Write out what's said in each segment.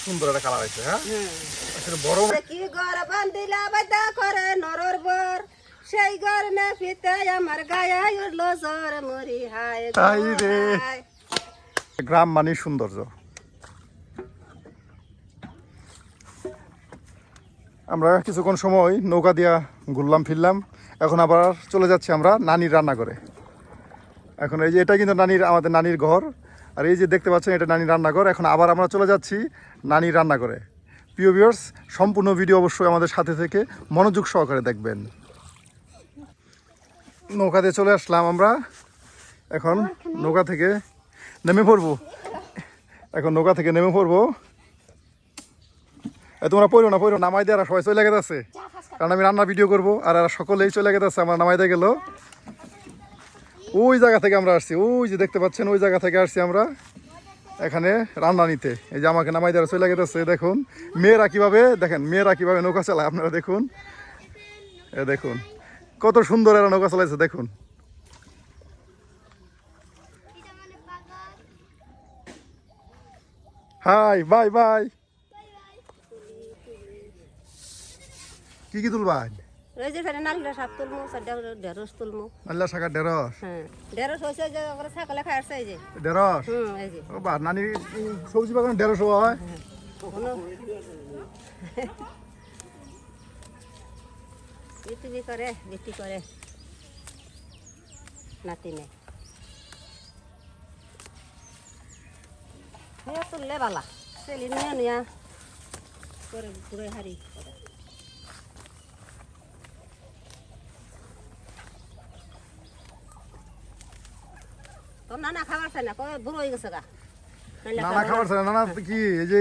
সুন্দর একটা কালার আছে। হ্যাঁ আসলে বড় কি ঘর বান্ধিলা বাদা করে নরর বর সেই ঘর না ফিতে আমার গায়ে উঠলো জ্বর মরি হায় হায় রে। গ্রাম মানে সৌন্দর্য। আমরা কিছুক্ষণ সময় নৌকা দিয়া ঘুরলাম ফিরলাম, এখন আবার চলে যাচ্ছি আমরা নানির রান্নাঘরে। এখন এই যে এটা কিন্তু আমাদের নানির ঘর, আর এই যে দেখতে পাচ্ছেন এটা নানির রান্নাঘর। এখন আবার আমরা চলে যাচ্ছি নানির রান্নাঘরে। প্রিয় ভিউয়ার্স, সম্পূর্ণ ভিডিও অবশ্যই আমাদের সাথে থেকে মনোযোগ সহকারে দেখবেন। নৌকা দিয়ে চলে আসলাম আমরা, এখন নৌকা থেকে নেমে পড়বো। তোমরা পড়ো না নামাই দিয়ে সবাই চলে গেছে, কারণ আমি রান্নার ভিডিও করবো আর সকলেই চলে গেছে। আমার নামাই দিয়ে গেল ওই জায়গা থেকে আমরা আসছি, ওই যে দেখতে পাচ্ছেন ওই জায়গা থেকে আসছি আমরা এখানে রান্না নিতে। এই যে আমাকে নামাই দেওয়া চলে গেছে। দেখুন মেয়েরা কিভাবে নৌকা চালায়, আপনারা দেখুন। দেখুন কত সুন্দর এরা নৌকা চালাইছে দেখুন। High bye bye. কি তুলবা? ওই যে ফেরে নালিলা শাক তুলমু, ঢেঁড়স তুলমু। নালিলা শাকের ঢেঁড়স? হ্যাঁ ঢেঁড়স হয়েছে যে ছাগলে খাই আসছে এই যে ঢেঁড়স। এই যে ও বা নানি সবজি বাগান ঢেঁড়স হয়। বিক্রি করে নাতিনে তুললে বালা সেলি নিয়া করে ঘুরে হারি। নানা খাবার চাই না বুড়ো হয়ে গেছে গা। নানা খাবার চাই না? নানা কি এই যে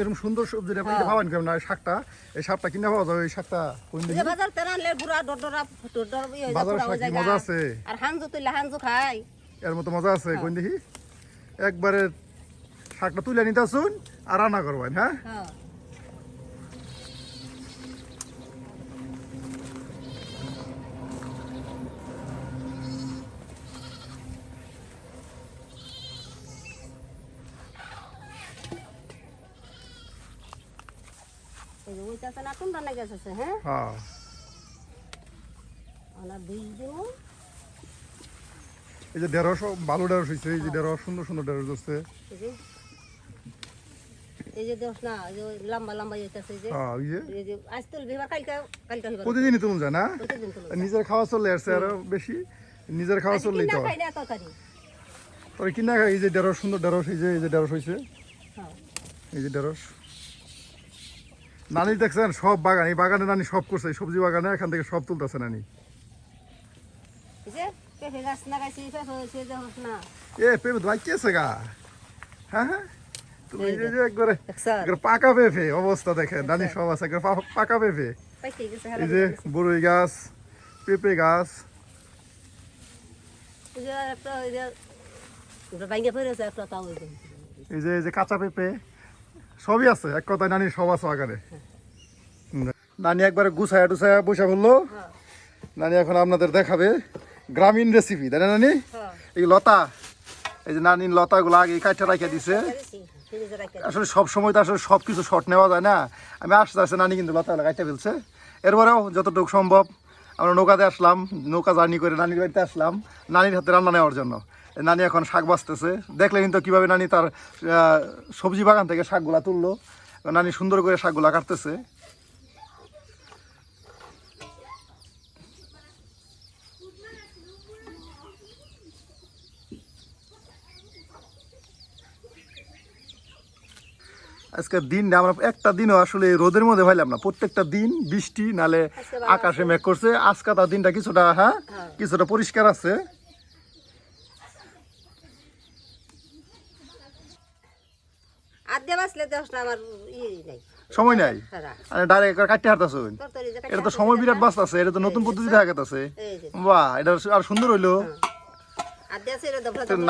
এরকম সুন্দর সবজি খাওয়ান কেমন? শাকটা, এই শাকটা কিনে পাওয়া যাবে? এই শাকটা কোন দিকে? বাজার তেল আনলে বুড়া ডরডরা বাজার শাক কি মজা আছে? আর হাঞ্জু তুললে হাঞ্জু খাই এর মতো মজা আছে কোন দেখি? একবারে শাকটা তুলে নিতে আসুন আর রান্না করবেন। হ্যাঁ এই যে ঢেঁড়স, ভালো ঢেঁড়স হয়েছে। এই যে ঢেঁড়স, সুন্দর সুন্দর ঢেঁড়স হচ্ছে। এই যে দেখ না লম্বা লম্বা যেতেছে যে আজ তুলবি বা কালকে প্রতিদিনই তুলুন যায় না? নিজের খাওয়া চলে আসছে আরো বেশি, নিজের খাওয়া চললেই তো। তবে কিনা খাই। এই যে ঢেঁড়স, সুন্দর ঢেঁড়স। এই যে ঢেঁড়স হয়েছে, এই যে ঢেঁড়স। নানি দেখছেন সব বাগান, এই বাগানে নানি সব করছে, সবজি বাগানে এখান থেকে সব তুলতেছে নানি। পেঁপে লাগিয়েছে গা। হ্যাঁ হ্যাঁ তুমি একবারে পাকা পেঁপে অবস্থা দেখেন নানি সব আছে পাকা পেঁপে। এই যে বড়ই গাছ, পেঁপে গাছ। এই যে কাঁচা পেঁপে সবই আছে, এক কথায় নানি সব আছে বাগানে। নানি একবারে গুছায়া টুছায়া বসে বললো। নানি এখন আপনাদের দেখাবে গ্রামীণ রেসিপি, তাই না নানি? এই লতা, এই যে নানির লতাগুলো আগে কাটটা রাখিয়ে দিছে। আসলে সব সময় তো আসলে সব কিছু শর্ট নেওয়া যায় না। আমি আস্তে আস্তে নানি কিন্তু লতাগুলো কাটতে ফেলছে। এরপরেও যতটুকু সম্ভব আমরা নৌকাতে আসলাম, নৌকা জার্নি করে নানির বাড়িতে আসলাম নানির হাতে রান্না নেওয়ার জন্য। নানি এখন শাক বাছতেছে, দেখলে কিন্তু কীভাবে নানি তার সবজি বাগান থেকে শাকগুলা তুললো। নানি সুন্দর করে শাকগুলা কাটতেছে। আজকের দিনটা আমরা একটা দিনও আসলে রোদের মধ্যে পাইলাম না। প্রত্যেকটা দিন বৃষ্টি, নালে আকাশে মেঘ করছে। আজকে তার দিনটা কিছুটা কিছুটা পরিষ্কার আছে। সময় নাই, ডাইরেক্ট কাটতে হারতাছ। এটা তো সময় বিরাট বাঁচতেছে, এটা তো নতুন পদ্ধতি দেখা গেছে। বাহ, এটা আর সুন্দর হইলো।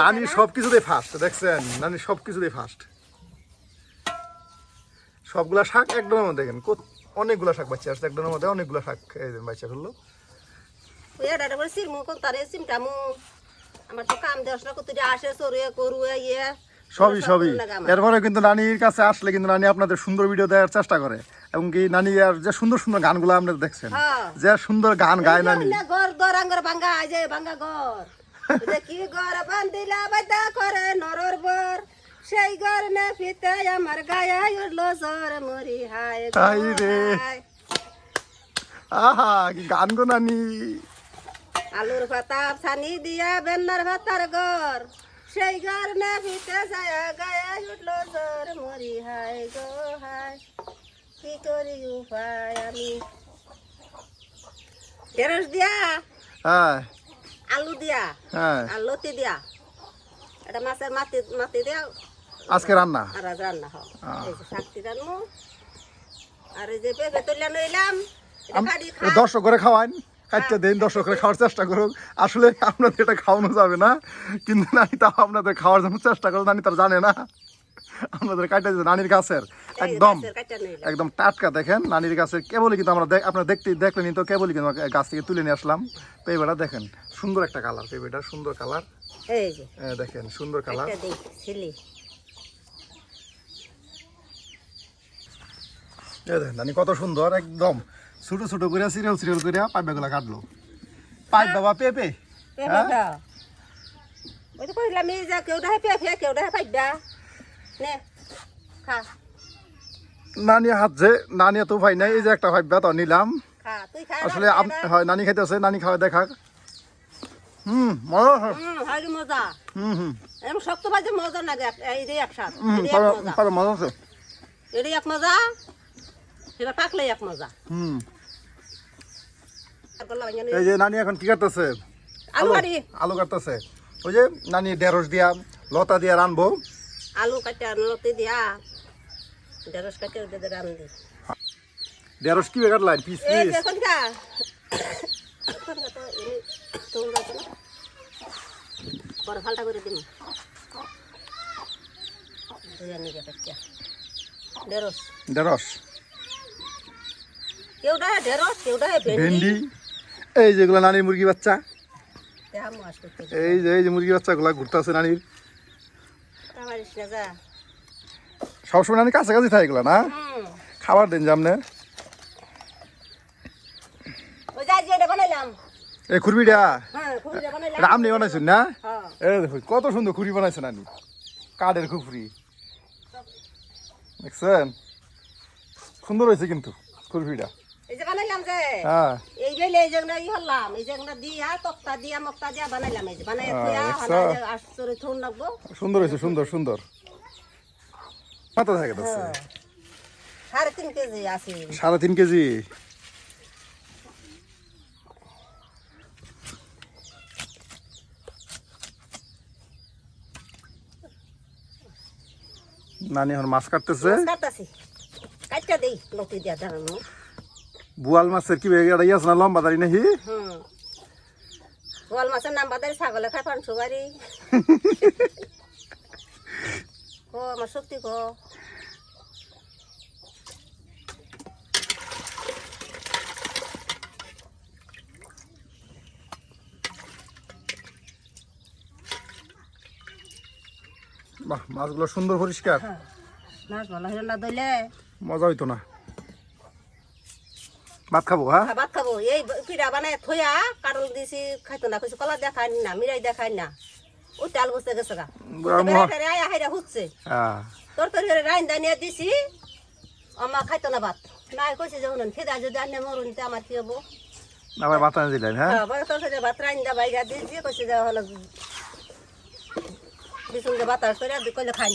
নানি সবকিছুতে ফার্স্ট, দেখছেন নানি সবকিছুতে ফার্স্ট। সবগুলা শাক একদমের মধ্যে দেখেন অনেকগুলা শাক বাচ্চা আসছে, একদমের মধ্যে অনেকগুলা শাক বাচ্চা ফেললো। আমার তো কাম দেওয়া কত আসে চড়ুয়ে করুয়ে ইয়ে সবই সবই সম্পূর্ণ আমার। এরপরে কিন্তু নানির কাছে আসলে কিন্তু নানি আপনাদের সুন্দর ভিডিও দেওয়ার চেষ্টা করে এবং কি নানি আর যে সুন্দর সুন্দর গানগুলো আপনারা দেখছেন হ্যাঁ। যে সুন্দর গান গায় নানি না ঘর ঘর আঙ্গর ভাঙ্গা আই যে ভাঙ্গা ঘর যে কি ঘর বান্ধিলা বাইদা করে নরর বর সেই ঘর না ফিতে আমার গায়ে উঠলো জ্বর মরি হায় গো হায় রে। হায়। আহা কি গান গো নানি আলুর ভাতা ছানি দিয়া বেন্নার ভাতার ঘর সেই ঘর না ফিতে যায় গায়ে উঠলো জ্বর মরি হায় গো হায় কি করি উপায় আমি ঢেঁড়স দিয়া হ্যাঁ আলু দিয়া হ্যাঁ আর লতি দিয়া এটা মাছের মাটি মাটি দিয়া আজকে রান্না আর আজ রান্না হয় এই যে শাকটি রান্নু আর এই যে পেঁপে তুলে নইলাম এটা কাটি খা দর্শক করে খাওয়ান খাইতে দিন দর্শক করে খাওয়ার চেষ্টা করুন আসলে আপনাদের এটা খাওয়ানো যাবে না কিন্তু নানি তাও আপনাদের খাওয়ার জন্য চেষ্টা করুন নানি তার জানে না আপনাদের কাটে নানির গাছের একদম কাটা নইলাম একদম টাটকা দেখেন নানির গাছের কেবলই কিন্তু আমরা আপনারা দেখলেনি তো কেবলই কিন্তু গাছ থেকে তুলে নিয়ে আসলাম পেঁপেটা দেখেন সুন্দর একটা কালার পেঁপেটা সুন্দর কালার এই যে দেখেন সুন্দর কালার কাটা দেই ছিলি দেখেন নানি কত সুন্দর একদম ছোট ছোট করে সিরিয়াল সিরিয়াল করে পাইপগুলা কাটলো পাইপ বাবা পেঁপে পেঁপেটা ওই তো কইলাম এই যে কেউ দেয় পেঁপে কেউ দেয় পাইবা নে খা নানি হাত যে নানি তো ভাই নাই এই যে একটা ভাইবা তো নিলাম খা তুই খা আসলে হয় নানি খাইতেছে নানি খাওয়া দেখা মজা হয়। হাড়ি মজা হুম এরকম শক্ত বাজে মজা লাগে এই যে একসাথ মজা আছে এটি এক মজা সেটা পাকলে এক মজা হুম আর করলাম জানি এই যে নানি এখন কি করতেছে আলু কাটি আলু কাটতেছে ওই যে নানি ঢেঁড়স দিয়া লতা দিয়া রানবো আলু কাটা লতি দিয়া ঢেঁড়স কাটে ওদের রান্ধি ঢেঁড়স কি কাটলাই পিস এই পিস দেখুন কা তো এমনি তোর যাচ্ছে না পরে ফালটা করে দিন দুই আনি কাটছে ঢেঁড়স ঢেঁড়স কেউটা ঢেঁড়স কেউটা ভেন্ডি ভেন্ডি এই যেগুলো নানির মুরগি বাচ্চা দেখা মাছ করতে এই যে মুরগি বাচ্চাগুলা ঘুরতেছে নানির পারিস না যা সবসময় নানি কাছাকাছি থাকে এগুলা না খাবার দেন জামনে ওই যা যে বানাইলাম এই খুরবিটা হ্যাঁ খুবই বানাইলাম এটা আপনি বানাইছেন না হ্যাঁ এই দেখুন কত সুন্দর খুরি বানাইছে নানি কাঠের খুফরি দেখছেন সুন্দর হয়েছে কিন্তু খুরপিটা এই যে বানাইলাম যে হ্যাঁ এই বেলে এই যেগুলো ই হলাম এই যেগুলো দিয়া তক্তা দিয়া মক্তা দিয়া বানাইলাম এই যে বানাই থইয়া দেখছো? আসরে থুন লাগবো সুন্দর হয়েছে সুন্দর সুন্দর মাথা থাকে তো 3.5 কেজি আছে 3.5 কেজি নানি এখন মাছ কাটতেছে কাটতাছি কাটটা দেই লতি দিয়া দাঁড়ানো বুয়াল মাছের কি বেগে আছে না লম্বা দাঁড়ি নাকি গোয়াল মাছের নাম বাদারি ছাগলে খাই পান সুগারি ও আমার শক্তি গো বাহ মাছগুলো সুন্দর পরিষ্কার মাছ ভালো হইল না দইলে মজা হইতো না ভাত খাবো হ্যাঁ ভাত খাবো এই পিঠা বানায় থইয়া কারণ দিছি খাইতো না কিছু কলা দেখায় না মিরাই দেখায় না ওই তাল বসতে গেছে গা আয়া হাইরা হুচ্ছে হ্যাঁ তোর তোর রাইন দানিয়া দিছি আমার খাইতো না ভাত নাই কইছে যে উনুন খেদা যদি আনে মরুন তে আমার কি হবো আবার ভাত আনি দিলেন হ্যাঁ বড় তোর সাথে ভাত রাইন দা বাইগা দিছি কইছে যে হলো বিসুন যে বাতাস করে কইলে খাই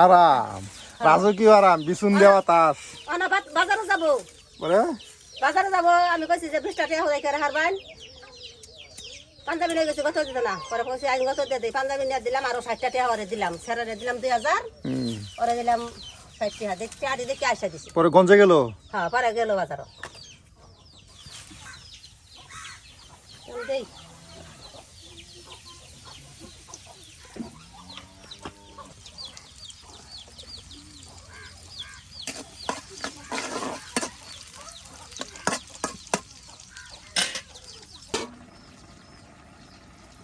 আরাম রাজকীয় আরাম বিছুন দেওয়া তাস অনা বাজারে যাবো বলে বাজারে যাবো আমি কইছি যে 20 টাকা হয়ে করে হারবান পাঞ্জাবি নিয়ে গেছি গত দিত না পরে কইছি আইন গত দিয়ে দিই পাঞ্জাবি নিয়ে দিলাম আরো 60 টাকা ওরে দিলাম সেরারে দিলাম 2000 ওরে দিলাম 60 টাকা দেখছি আড়ি দেখি আইসা দিছি পরে গঞ্জে গেল হ্যাঁ পরে গেল বাজার দেই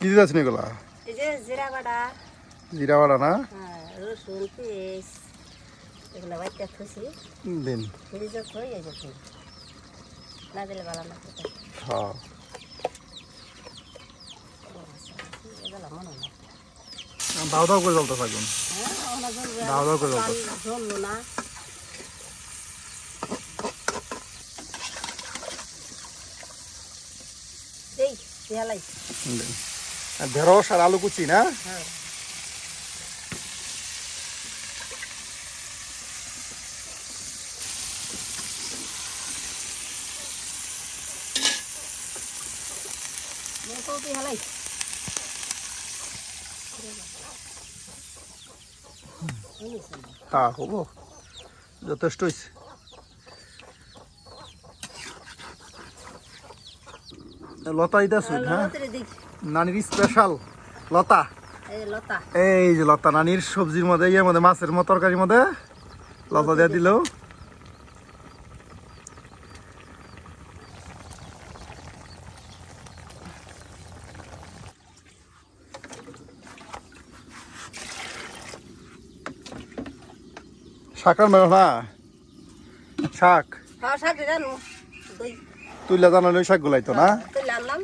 কি দিতেছেন এগুলা এই যে জিরা বাটা জিরা বাটা না হ্যাঁ রসুন পেঁয়াজ এগুলো বাচ্চা থুসি দিন ফ্রিজে থই এই যে না দিলে ভালো না হ্যাঁ এগুলো মনে না দাও দাও করে জ্বলতে থাকুন হ্যাঁ ওনা জ্বলবে দাও দাও করে জ্বলতে জ্বললো না এই পেয়ালাই ঢেঁড়স আর আলু কুচি না হ্যাঁ কপি হালাই হ্যাঁ হবো যথেষ্ট হয়েছে লতা এটা শুন হ্যাঁ নানির স্পেশাল লতা এই লতা এই যে লতা নানির সবজির মধ্যে ইয়ের মধ্যে মাছের তরকারির মধ্যে লতা দিয়ে দিল শাকার মেল না শাক হ্যাঁ শাক জানো দই তুইলা জানালে ওই শাক গুলাইতো না তুলে আনলাম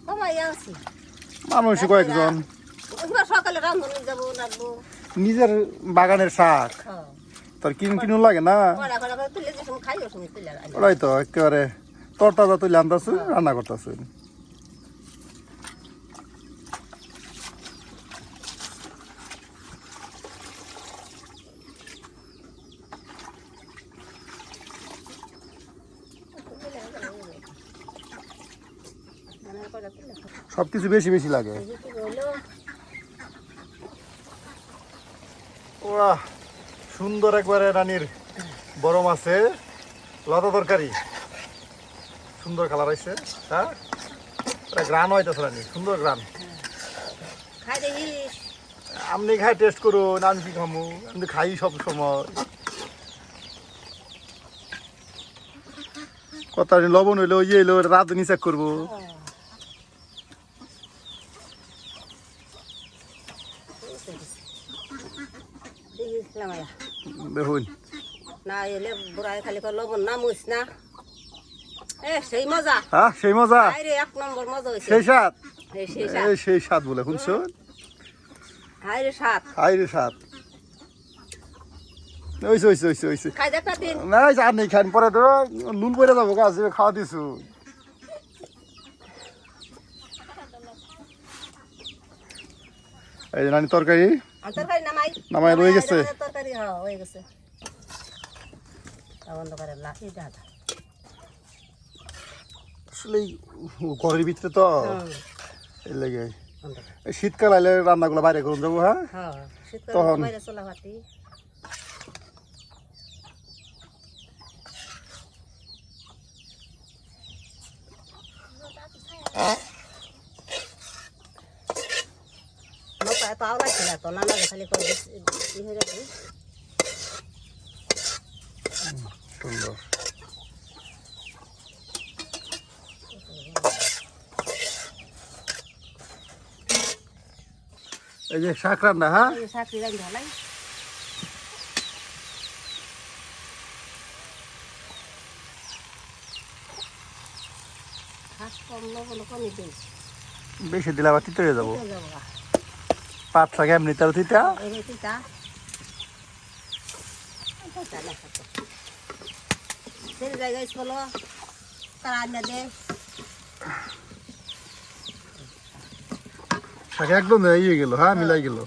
কমাই আনছি মানুষ কয়েকজন ওগুলো সকালে রান্ধনি যাবো রাখবো নিজের বাগানের শাক হ্যাঁ তোর কিনু লাগে না কড়া কড়া করে তুলে যে সময় খাই ওই সময় তুলে আনি ওরাই তো একেবারে তরতাজা তুলে আনতেছে রান্না করতেছে সবকিছু বেশি বেশি লাগে ওরা সুন্দর একবারে রানীর বড় মাছে লতা তরকারি সুন্দর কালার হয়েছে হ্যাঁ গ্রান হইতেছে রানী সুন্দর গ্রান খাই দেখিস আপনি খাই টেস্ট করুন আমি কি খামু আমি খাই সব সময় কথা লবণ হইলো ইয়ে হইলো রাঁধুনি চেক করবো দেখুন না এলে বুড়াই খালি করে লবণ না মুছ না এ সেই মজা হ্যাঁ সেই মজা আরে এক নম্বর মজা হয়েছে সেই স্বাদ সেই স্বাদ এই সেই স্বাদ বলে শুনছো হাই রে স্বাদ হাই রে স্বাদ ওইছে ওইছে ওইছে ওইছে খাই দেখ না দিন না আর নেই খান পরে তো নুন পরে যাবো গাছ খাওয়া দিছু এই যে নানি তরকারি তরকারি নামাই নামাই রয়ে গেছে তরকারি হ্যাঁ হয়ে গেছে বন্ধ করে লাঠি দাদা আসলে ঘরের ভিতরে তো এই লেগে এই শীতকাল আইলে রান্নাগুলো বাইরে করুন যাবো হ্যাঁ হ্যাঁ শীতকাল তখন বাইরে চলা ভাতি নৌকা এত আওলা ছিল তো না না খালি করে ই হয়ে যাবে সুন্দর এই যে শাক রান্না হ্যাঁ সাথী রাখি ভালাই ঘাস কম লবণ কমই দিয়েছি বেশি দিলে আবার তিতে হয়ে যাবো যাবো পাঁচ শাক এমনি তার তিতা এই রেটিটা সেই জায়গায় চলো তারা আনিয়ে দে শাক একদম ইয়ে গেল হ্যাঁ মিলাই গেল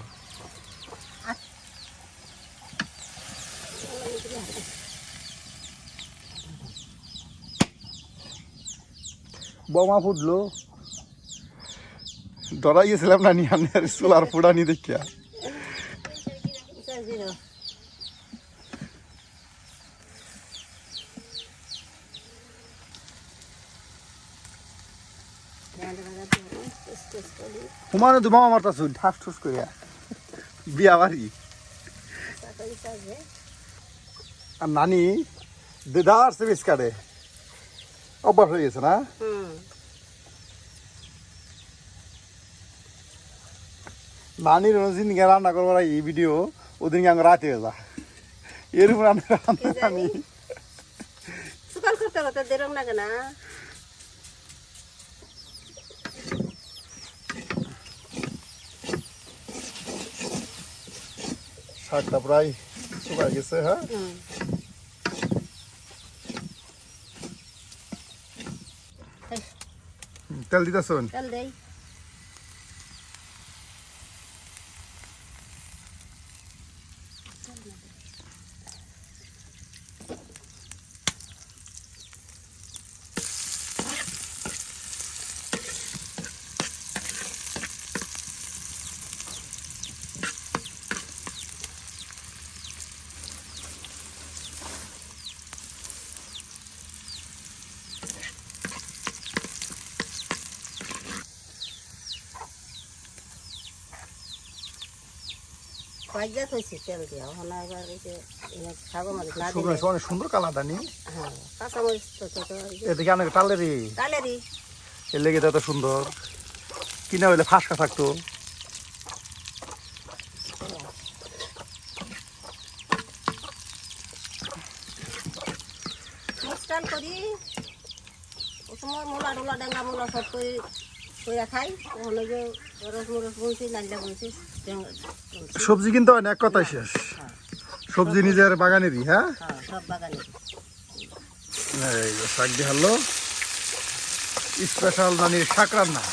বোমা ফুটলো ডরাই গেছিলাম না নিয়ে আনে সোলার ফুটানি দেখিয়া হুমানে তো মামা মারতা শুন ঠাস ঠুস করিয়া বিয়া বাড়ি আর নানি দেদার সে বেশ কাটে অভ্যাস হয়ে গেছে না? নানির দিন রান্না করবার এই ভিডিও ওদিনকে আমি রাতে যা এর উপর আমি সকাল করতে করতে দেরম লাগে না। শাকটা প্রায় শুকায় গেছে। হ্যাঁ, তেল দিতেছেন? তেল দেই। ভাজা থইছি তেল দিয়া ওখানে এবার এই যে শাক মাছ না দিলে অনেক সুন্দর কালার দানি। হ্যাঁ, কাঁচামরিচ তো এদিকে অনেক টালেরই তালেরই এর লেগে তো এত সুন্দর। কিনা হইলে ফাঁসকা থাকতো। মিষ্টান করি ও সময় মোলা টোলা ডেঙ্গা মোলা সব করে কইরা খাই। ওখানে যে রস মরস বুনছি নাইলা বুনছি সবজি কিনতে হয় না, এক কথাই শেষ। সবজি নিজের বাগানেরই। হ্যাঁ, সব বাগানে। এই যে শাক দিয়ে হলো স্পেশাল নানির শাক রান্না।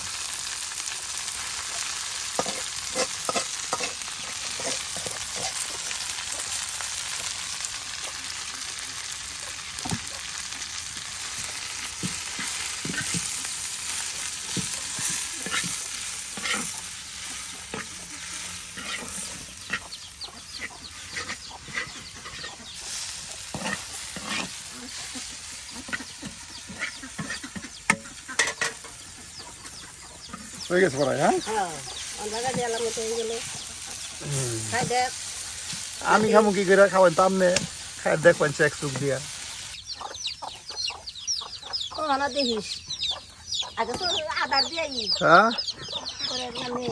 হয়ে গেছে পড়ায়। হ্যাঁ, বাগা দিয়ে আলাম মতো হয়ে গেল। খাই দেখ আমি খামু কি করে খাওয়ান তামনে খাই দেখবেন চেক চুক দিয়া। ও না দেখিস আগে তো আদার দিয়ে হ্যাঁ, করে নেই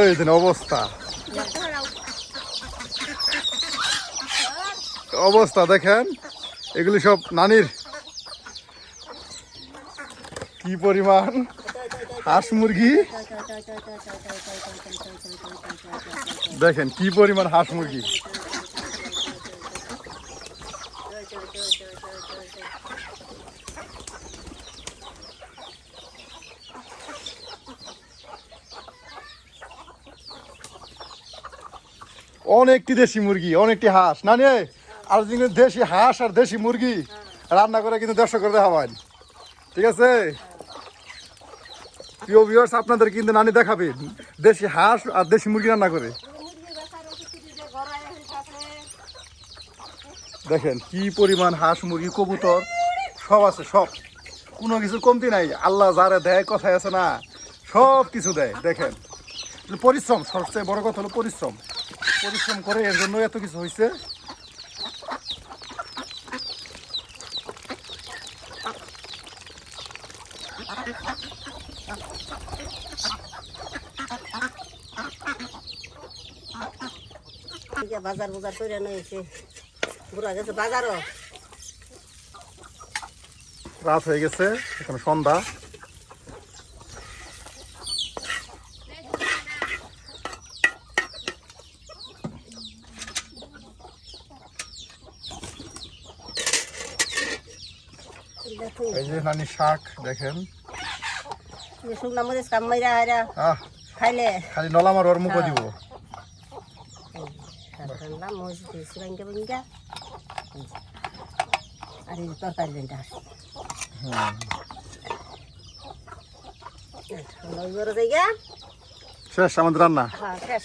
এই দিন অবস্থা অবস্থা দেখেন। এগুলি সব নানির। কি পরিমাণ হাঁস মুরগি দেখেন, কি পরিমাণ হাঁস মুরগি। অনেকটি দেশি মুরগি, অনেকটি হাঁস। নানি আর কিন্তু দেশি হাঁস আর দেশি মুরগি রান্না করে কিন্তু দর্শক করে দেখাবেন, ঠিক আছে? প্রিয় ভিউয়ার্স, আপনাদের কিন্তু নানি দেখাবে দেশি হাঁস আর দেশি মুরগি রান্না করে। দেখেন কি পরিমাণ হাঁস মুরগি কবুতর সব আছে, সব কোনো কিছু কমতি নাই। আল্লাহ যারা দেয় কথায় আছে না, সব কিছু দেয়। দেখেন পরিশ্রম, সবচেয়ে বড় কথা হলো পরিশ্রম। পরিশ্রম করে এর জন্য এত কিছু হয়েছে। বাজার বাজার করে নিয়েছে, বুড়া গেছে বাজারও। রাত হয়ে গেছে, এখন সন্ধ্যা। এই যে নানি শাক দেখেন, শুকনা মরিচ কামাইরা হারা খাইলে খালি নলা মারোর মুখো দিব। মরিচ দিয়েছি ভাঙ্গা ভাঙ্গা, আর এই তরকারি যেটা শেষ আমাদের রান্না। হ্যাঁ শেষ।